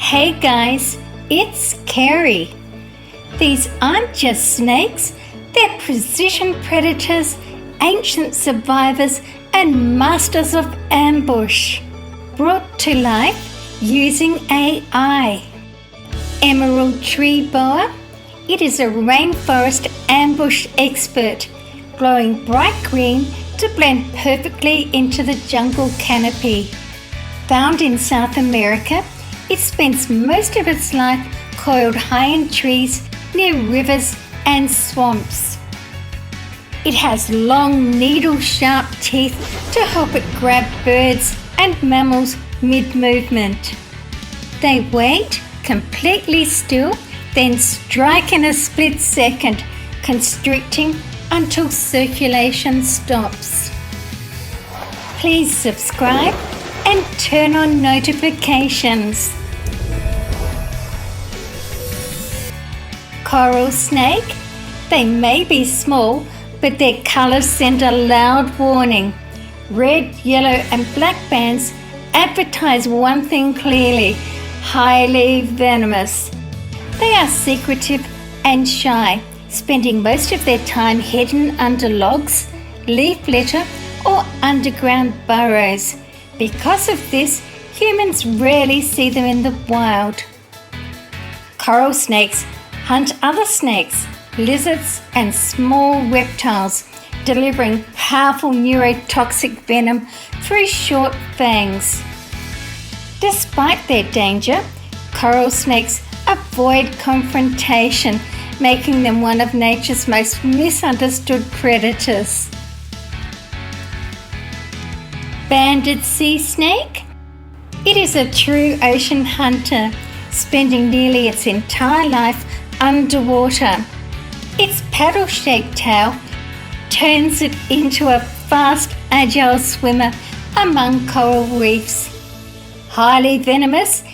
Hey guys, it's Carrie. These aren't just snakes, they're precision predators, ancient survivors, and masters of ambush, brought to life using AI. Emerald tree boa, it is a rainforest ambush expert, glowing bright green to blend perfectly into the jungle canopy. Found in South America, it spends most of its life coiled high in trees near rivers and swamps. It has long needle-sharp teeth to help it grab birds and mammals mid-movement. They wait completely still, then strike in a split second, constricting until circulation stops. Please subscribe and turn on notifications. Coral snake. They may be small, but their colours send a loud warning. Red, yellow and black bands advertise one thing clearly: highly venomous. They are secretive and shy, spending most of their time hidden under logs, leaf litter or underground burrows. Because of this, humans rarely see them in the wild. Coral snakes hunt other snakes, lizards and small reptiles, delivering powerful neurotoxic venom through short fangs. Despite their danger, coral snakes avoid confrontation, making them one of nature's most misunderstood predators. Banded sea snake. It is a true ocean hunter, spending nearly its entire life underwater. Its paddle-shaped tail turns it into a fast, agile swimmer among coral reefs. Highly venomous,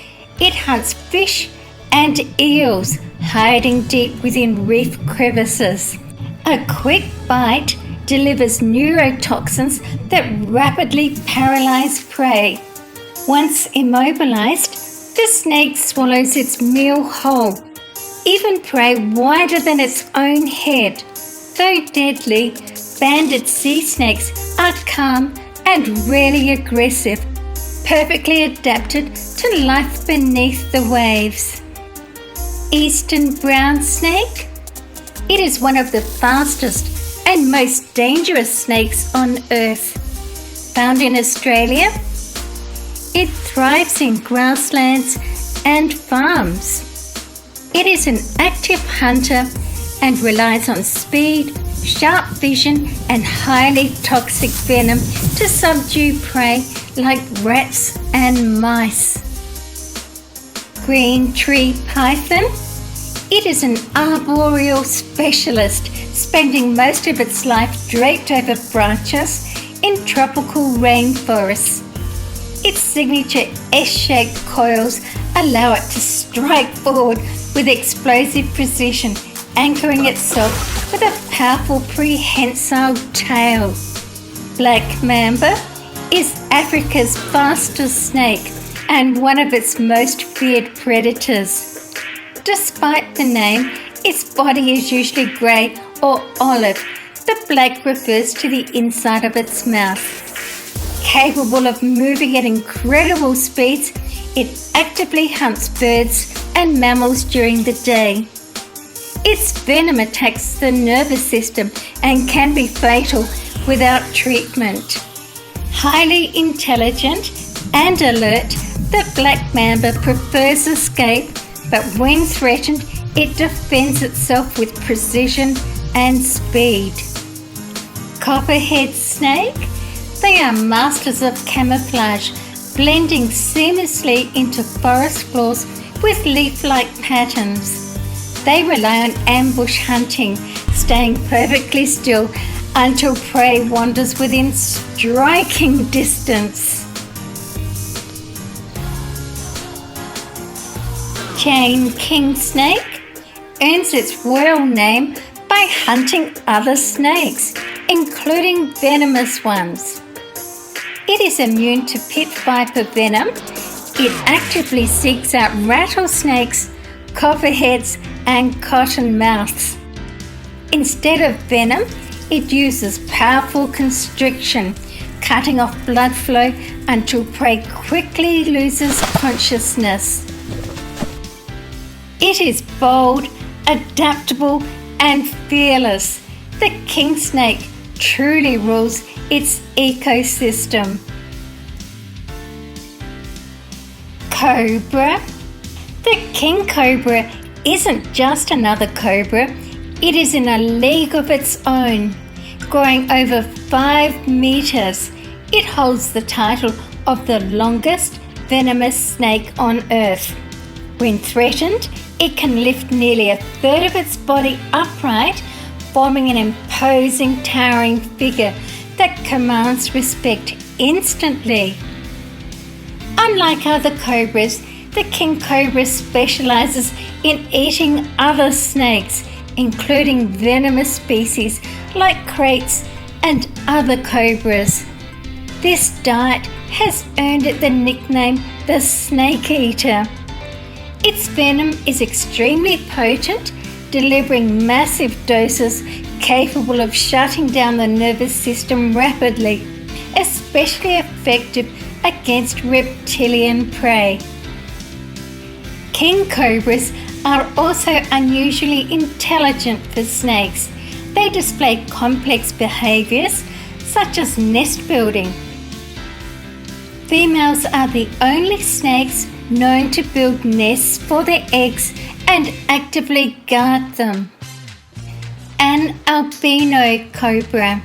it hunts fish and eels, hiding deep within reef crevices. A quick bite delivers neurotoxins that rapidly paralyze prey. Once immobilized, the snake swallows its meal whole, even prey wider than its own head. Though deadly, banded sea snakes are calm and rarely aggressive, perfectly adapted to life beneath the waves. Eastern brown snake. It is one of the fastest and most dangerous snakes on Earth. Found in Australia, it thrives in grasslands and farms. It is an active hunter and relies on speed, sharp vision and highly toxic venom to subdue prey like rats and mice. Green tree python. It is an arboreal specialist, spending most of its life draped over branches in tropical rainforests. Its signature S-shaped coils allow it to strike forward with explosive precision, anchoring itself with a powerful prehensile tail. Black mamba is Africa's fastest snake and one of its most feared predators. Despite the name, its body is usually grey or olive. The black refers to the inside of its mouth. Capable of moving at incredible speeds, it actively hunts birds and mammals during the day. Its venom attacks the nervous system and can be fatal without treatment. Highly intelligent and alert, the black mamba prefers escape, but when threatened, it defends itself with precision and speed. Copperhead snake. They are masters of camouflage, blending seamlessly into forest floors with leaf-like patterns. They rely on ambush hunting, staying perfectly still until prey wanders within striking distance. Chain kingsnake earns its royal name by hunting other snakes, including venomous ones. It is immune to pit viper venom It actively seeks out rattlesnakes, copperheads, and cottonmouths. Instead of venom, it uses powerful constriction, cutting off blood flow until prey quickly loses consciousness. It is bold, adaptable, and fearless. The kingsnake truly rules its ecosystem. Cobra. The king cobra isn't just another cobra, it is in a league of its own. Growing over 5 meters, it holds the title of the longest venomous snake on Earth. When threatened, it can lift nearly a third of its body upright, forming an imposing towering figure that commands respect instantly. Unlike other cobras, the king cobra specializes in eating other snakes, including venomous species like kraits and other cobras. This diet has earned it the nickname the snake eater. Its venom is extremely potent, delivering massive doses capable of shutting down the nervous system rapidly, especially effective against reptilian prey. King cobras are also unusually intelligent for snakes. They display complex behaviors such as nest building. Females are the only snakes known to build nests for their eggs and actively guard them. An albino cobra.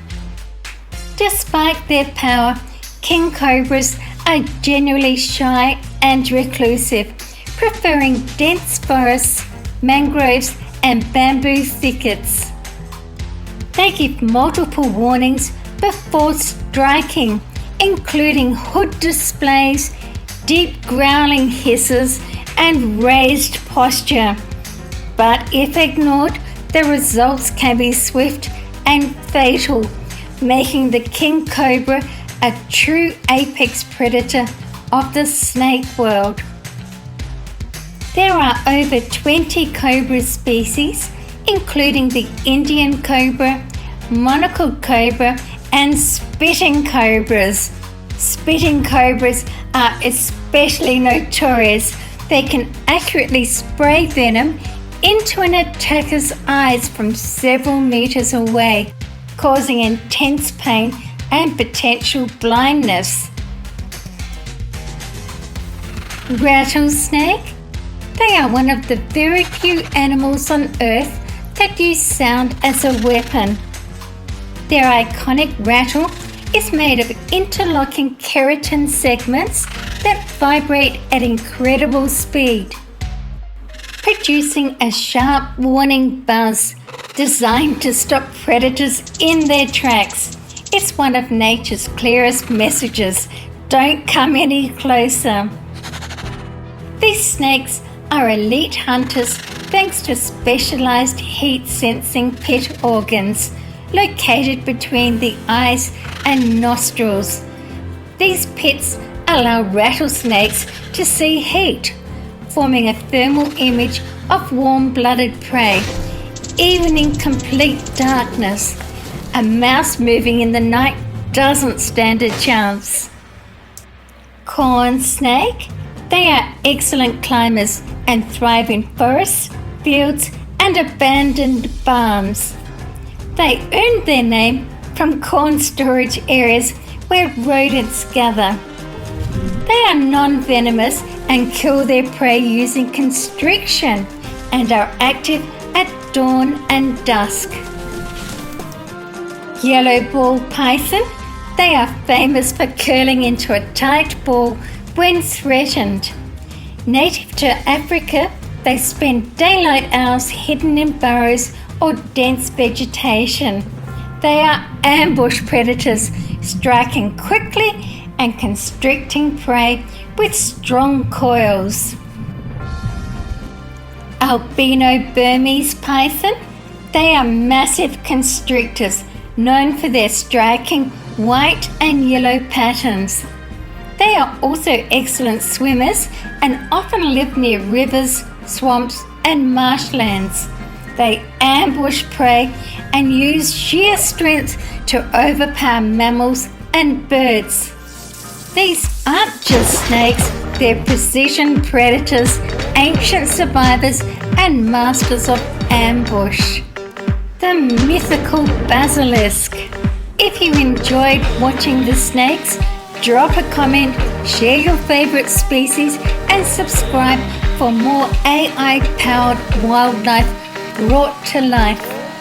Despite their power, king cobras are generally shy and reclusive, preferring dense forests, mangroves, and bamboo thickets. They give multiple warnings before striking, including hood displays, deep growling hisses, and raised posture. But if ignored, the results can be swift and fatal, making the king cobra a true apex predator of the snake world. There are over 20 cobra species, including the Indian cobra, monocled cobra, and spitting cobras. Spitting cobras are especially notorious. They can accurately spray venom into an attacker's eyes from several meters away, causing intense pain and potential blindness. Rattlesnake. They are one of the very few animals on Earth that use sound as a weapon. Their iconic rattle is made of interlocking keratin segments that vibrate at incredible speed, producing a sharp warning buzz designed to stop predators in their tracks. It's one of nature's clearest messages: don't come any closer. These snakes are elite hunters thanks to specialized heat-sensing pit organs located between the eyes and nostrils. These pits allow rattlesnakes to see heat, forming a thermal image of warm-blooded prey, even in complete darkness. A mouse moving in the night doesn't stand a chance. Corn snake. They are excellent climbers and thrive in forests, fields, and abandoned barns. They earned their name from corn storage areas where rodents gather. They are non-venomous and kill their prey using constriction and are active at dawn and dusk. Yellow ball python. They are famous for curling into a tight ball when threatened. Native to Africa, they spend daylight hours hidden in burrows or dense vegetation. They are ambush predators, striking quickly and constricting prey with strong coils. Albino Burmese python. They are massive constrictors known for their striking white and yellow patterns. They are also excellent swimmers and often live near rivers, swamps, and marshlands. They ambush prey and use sheer strength to overpower mammals and birds. These aren't just snakes, they're precision predators, ancient survivors, and masters of ambush. The mythical Basilisk. If you enjoyed watching the snakes, drop a comment, share your favorite species, and subscribe for more AI-powered wildlife brought to life.